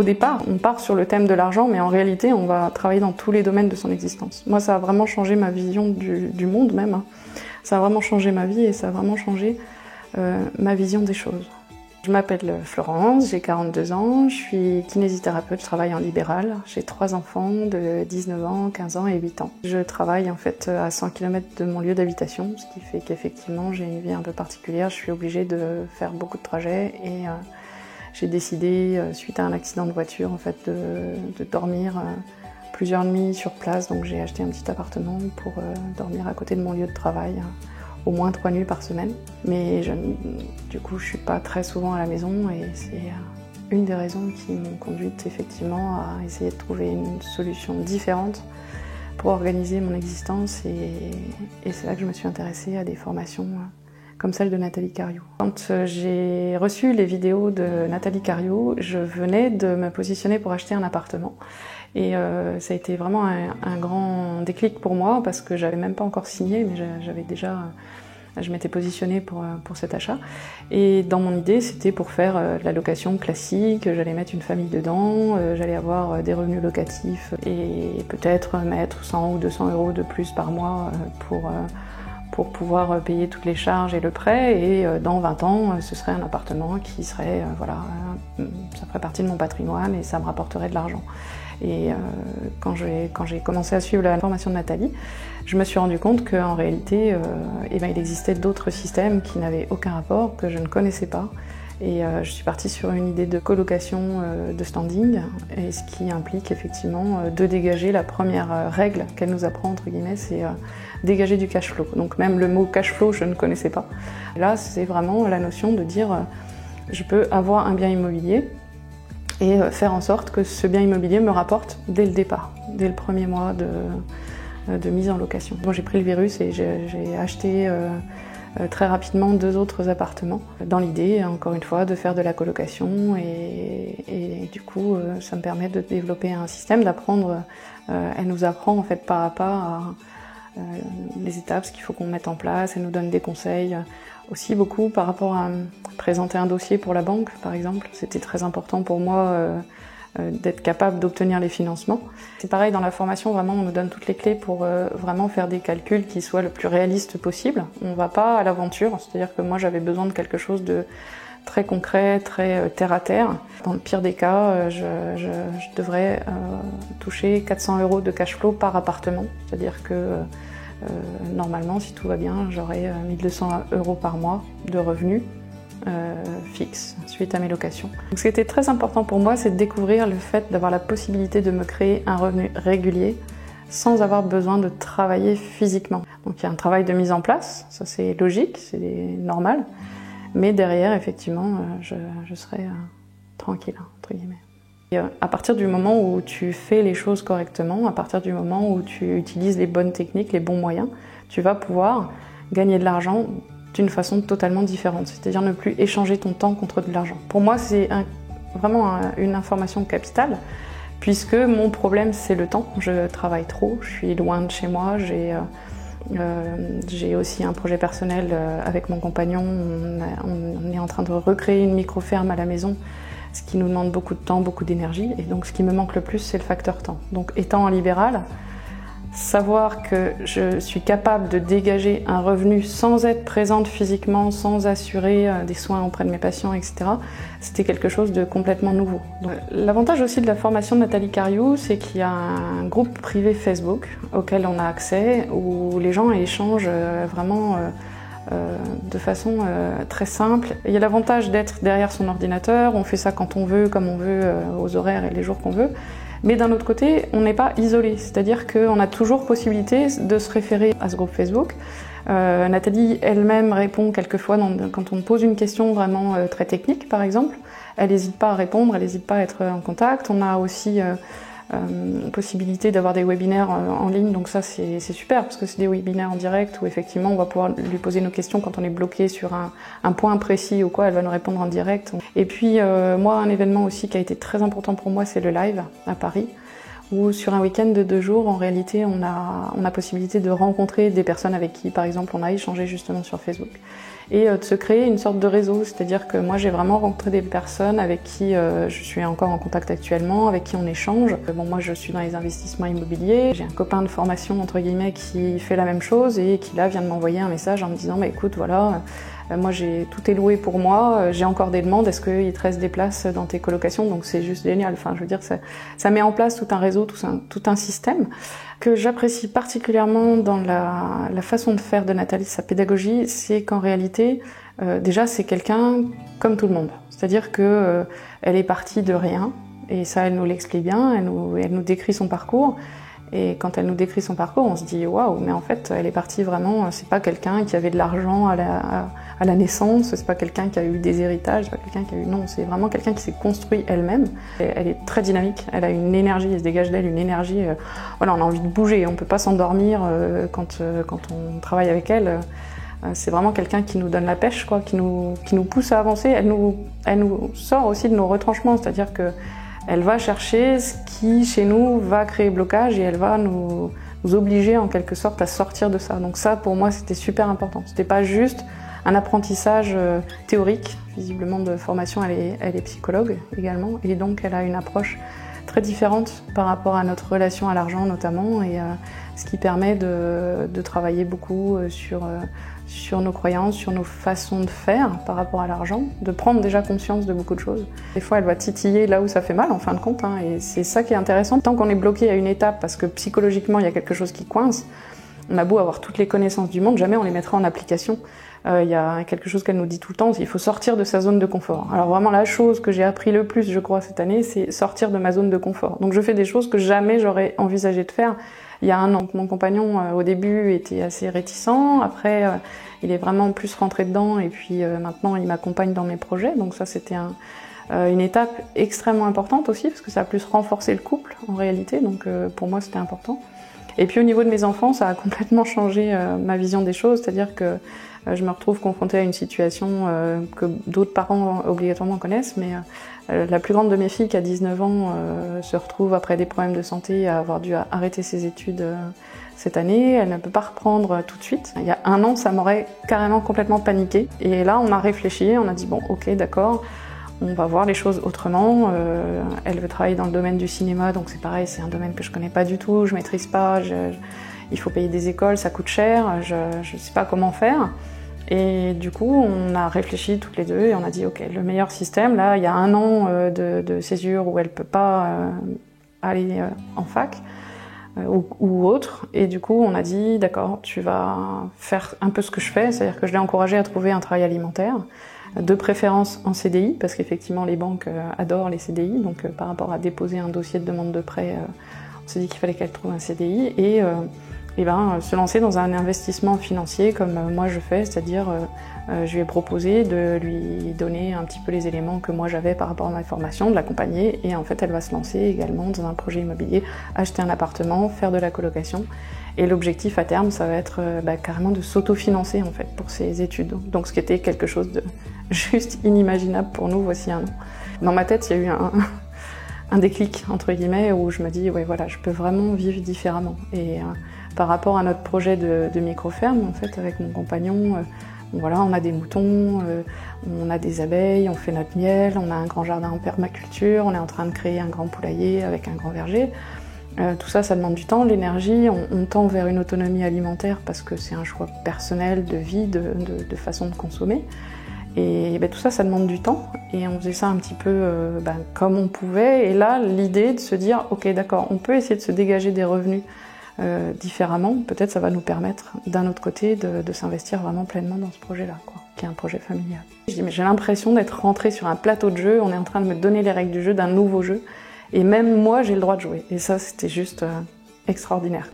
départ, on part sur le thème de l'argent, mais en réalité, on va travailler dans tous les domaines de son existence. Moi, ça a vraiment changé ma vision du monde même, hein. Ça a vraiment changé ma vie et ça a vraiment changé ma vision des choses. Je m'appelle Florence, j'ai 42 ans, je suis kinésithérapeute, je travaille en libéral. J'ai 3 enfants de 19 ans, 15 ans et 8 ans. Je travaille en fait à 100 km de mon lieu d'habitation, ce qui fait qu'effectivement j'ai une vie un peu particulière. Je suis obligée de faire beaucoup de trajets et j'ai décidé, suite à un accident de voiture, en fait, de dormir plusieurs nuits sur place. Donc j'ai acheté un petit appartement pour dormir à côté de mon lieu de travail. Au moins 3 nuits par semaine. Mais du coup, je suis pas très souvent à la maison et c'est une des raisons qui m'ont conduite effectivement à essayer de trouver une solution différente pour organiser mon existence et c'est là que je me suis intéressée à des formations comme celle de Nathalie Cariou. Quand j'ai reçu les vidéos de Nathalie Cariou, je venais de me positionner pour acheter un appartement. Et ça a été vraiment un grand déclic pour moi parce que j'avais même pas encore signé, mais je m'étais positionnée pour cet achat. Et dans mon idée, c'était pour faire de la location classique, j'allais mettre une famille dedans, j'allais avoir des revenus locatifs et peut-être mettre 100 ou 200 euros de plus par mois pour pouvoir payer toutes les charges et le prêt. Et dans 20 ans, ce serait un appartement qui serait, voilà, ça ferait partie de mon patrimoine et ça me rapporterait de l'argent. Et quand j'ai commencé à suivre la formation de Nathalie, je me suis rendu compte qu'en réalité, il existait d'autres systèmes qui n'avaient aucun rapport, que je ne connaissais pas. Et je suis partie sur une idée de colocation de standing, et ce qui implique effectivement de dégager la première règle qu'elle nous apprend, entre guillemets, c'est dégager du cash flow. Donc même le mot cash flow, je ne connaissais pas. Là, c'est vraiment la notion de dire je peux avoir un bien immobilier et faire en sorte que ce bien immobilier me rapporte dès le départ, dès le premier mois de mise en location. Moi, j'ai pris le virus et j'ai acheté très rapidement 2 autres appartements, dans l'idée, encore une fois, de faire de la colocation et du coup, ça me permet de développer un système, d'apprendre, elle nous apprend en fait pas à pas les étapes, ce qu'il faut qu'on mette en place, elle nous donne des conseils, aussi beaucoup par rapport à présenter un dossier pour la banque, par exemple. C'était très important pour moi d'être capable d'obtenir les financements. C'est pareil dans la formation, vraiment on nous donne toutes les clés pour vraiment faire des calculs qui soient le plus réalistes possible. On ne va pas à l'aventure, c'est-à-dire que moi j'avais besoin de quelque chose de très concret, très terre à terre. Dans le pire des cas, je devrais toucher 400 euros de cash flow par appartement, c'est-à-dire que normalement, si tout va bien, j'aurai 1200 euros par mois de revenus fixes suite à mes locations. Donc, ce qui était très important pour moi, c'est de découvrir le fait d'avoir la possibilité de me créer un revenu régulier sans avoir besoin de travailler physiquement. Donc il y a un travail de mise en place, ça c'est logique, c'est normal, mais derrière, effectivement, je serai tranquille, entre guillemets. Et à partir du moment où tu fais les choses correctement, à partir du moment où tu utilises les bonnes techniques, les bons moyens, tu vas pouvoir gagner de l'argent d'une façon totalement différente, c'est-à-dire ne plus échanger ton temps contre de l'argent. Pour moi, c'est vraiment une information capitale, puisque mon problème, c'est le temps. Je travaille trop, je suis loin de chez moi, j'ai aussi un projet personnel avec mon compagnon, on est en train de recréer une micro-ferme à la maison, ce qui nous demande beaucoup de temps, beaucoup d'énergie, et donc ce qui me manque le plus, c'est le facteur temps. Donc étant en libéral, savoir que je suis capable de dégager un revenu sans être présente physiquement, sans assurer des soins auprès de mes patients, etc., c'était quelque chose de complètement nouveau. L'avantage aussi de la formation de Nathalie Cariou, c'est qu'il y a un groupe privé Facebook auquel on a accès, où les gens échangent vraiment de façon très simple. Il y a l'avantage d'être derrière son ordinateur, on fait ça quand on veut, comme on veut, aux horaires et les jours qu'on veut. Mais d'un autre côté, on n'est pas isolé, c'est-à-dire qu'on a toujours possibilité de se référer à ce groupe Facebook. Nathalie elle-même répond quelquefois quand on me pose une question vraiment très technique, par exemple. Elle n'hésite pas à répondre, elle n'hésite pas à être en contact. On a aussi possibilité d'avoir des webinaires en ligne, donc ça c'est super parce que c'est des webinaires en direct où effectivement on va pouvoir lui poser nos questions quand on est bloqué sur un point précis ou quoi, elle va nous répondre en direct. Et puis moi, un événement aussi qui a été très important pour moi, c'est le live à Paris, où sur un week-end de 2 jours, en réalité on a possibilité de rencontrer des personnes avec qui par exemple on a échangé justement sur Facebook. et de se créer une sorte de réseau. C'est-à-dire que moi j'ai vraiment rencontré des personnes avec qui je suis encore en contact actuellement, avec qui on échange. Bon, moi je suis dans les investissements immobiliers, j'ai un copain de formation entre guillemets qui fait la même chose et qui là vient de m'envoyer un message en me disant bah, écoute voilà, moi tout est loué pour moi, j'ai encore des demandes, est-ce qu'il te reste des places dans tes colocations? Donc c'est juste génial, enfin je veux dire ça met en place tout un réseau, tout un système que j'apprécie particulièrement dans la façon de faire de Nathalie, sa pédagogie, c'est qu'en réalité, déjà c'est quelqu'un comme tout le monde. C'est-à-dire que elle est partie de rien, et ça elle nous l'explique bien, elle nous décrit son parcours, et quand elle nous décrit son parcours, on se dit waouh, mais en fait elle est partie vraiment, c'est pas quelqu'un qui avait de l'argent à la naissance, c'est pas quelqu'un qui a eu des héritages, c'est pas quelqu'un qui a eu, non, c'est vraiment quelqu'un qui s'est construit elle-même. Elle est très dynamique, elle a une énergie, elle se dégage d'elle une énergie, voilà, on a envie de bouger, on peut pas s'endormir quand on travaille avec elle. C'est vraiment quelqu'un qui nous donne la pêche, quoi, qui nous pousse à avancer. Elle nous sort aussi de nos retranchements, c'est-à-dire que elle va chercher ce qui, chez nous, va créer blocage et elle va nous obliger en quelque sorte à sortir de ça. Donc ça, pour moi, c'était super important. C'était pas juste un apprentissage théorique. Visiblement, de formation, elle est psychologue également. Et donc, elle a une approche très différente par rapport à notre relation à l'argent notamment. Et ce qui permet de travailler beaucoup sur nos croyances, sur nos façons de faire par rapport à l'argent, de prendre déjà conscience de beaucoup de choses. Des fois, elle va titiller là où ça fait mal, en fin de compte, hein, et c'est ça qui est intéressant. Tant qu'on est bloqué à une étape, parce que psychologiquement, il y a quelque chose qui coince, on a beau avoir toutes les connaissances du monde, jamais on les mettra en application. Il y a quelque chose qu'elle nous dit tout le temps, il faut sortir de sa zone de confort. Alors vraiment, la chose que j'ai appris le plus, je crois, cette année, c'est sortir de ma zone de confort. Donc je fais des choses que jamais j'aurais envisagé de faire il y a un an. Mon compagnon, au début, était assez réticent. Après, il est vraiment plus rentré dedans. Et puis maintenant, il m'accompagne dans mes projets. Donc ça, c'était une étape extrêmement importante aussi, parce que ça a plus renforcé le couple, en réalité. Donc pour moi, c'était important. Et puis au niveau de mes enfants, ça a complètement changé ma vision des choses. C'est-à-dire que je me retrouve confrontée à une situation que d'autres parents obligatoirement connaissent, mais la plus grande de mes filles, qui a 19 ans, se retrouve après des problèmes de santé à avoir dû arrêter ses études cette année. Elle ne peut pas reprendre tout de suite. Il y a un an, ça m'aurait carrément complètement paniqué. Et là, on a réfléchi, on a dit bon, ok, d'accord, on va voir les choses autrement. Elle veut travailler dans le domaine du cinéma, donc c'est pareil, c'est un domaine que je connais pas du tout, je maîtrise pas, il faut payer des écoles, ça coûte cher, je sais pas comment faire. Et du coup, on a réfléchi toutes les deux et on a dit ok, le meilleur système, là, il y a un an de césure où elle peut pas aller en fac ou autre. Et du coup, on a dit d'accord, tu vas faire un peu ce que je fais, c'est-à-dire que je l'ai encouragée à trouver un travail alimentaire, de préférence en CDI, parce qu'effectivement les banques adorent les CDI, donc par rapport à déposer un dossier de demande de prêt, on s'est dit qu'il fallait qu'elle trouve un CDI et se lancer dans un investissement financier comme moi je fais, c'est-à-dire je lui ai proposé de lui donner un petit peu les éléments que moi j'avais par rapport à ma formation, de l'accompagner, et en fait elle va se lancer également dans un projet immobilier, acheter un appartement, faire de la colocation. Et l'objectif à terme, ça va être carrément de s'autofinancer en fait pour ses études. Donc ce qui était quelque chose de juste inimaginable pour nous voici un an. Dans ma tête, il y a eu un déclic entre guillemets où je me dis ouais voilà, je peux vraiment vivre différemment. Et par rapport à notre projet de micro-ferme, en fait, avec mon compagnon, voilà, on a des moutons, on a des abeilles, on fait notre miel, on a un grand jardin en permaculture, on est en train de créer un grand poulailler avec un grand verger. Tout ça, ça demande du temps, l'énergie, on tend vers une autonomie alimentaire parce que c'est un choix personnel de vie, de façon de consommer. Et tout ça, ça demande du temps. Et on faisait ça un petit peu comme on pouvait. Et là, l'idée de se dire, ok, d'accord, on peut essayer de se dégager des revenus différemment. Peut-être ça va nous permettre, d'un autre côté, de s'investir vraiment pleinement dans ce projet-là, qui est un projet familial. Je dis, mais j'ai l'impression d'être rentrée sur un plateau de jeu. On est en train de me donner les règles du jeu d'un nouveau jeu. Et même moi, j'ai le droit de jouer. Et ça, c'était juste extraordinaire.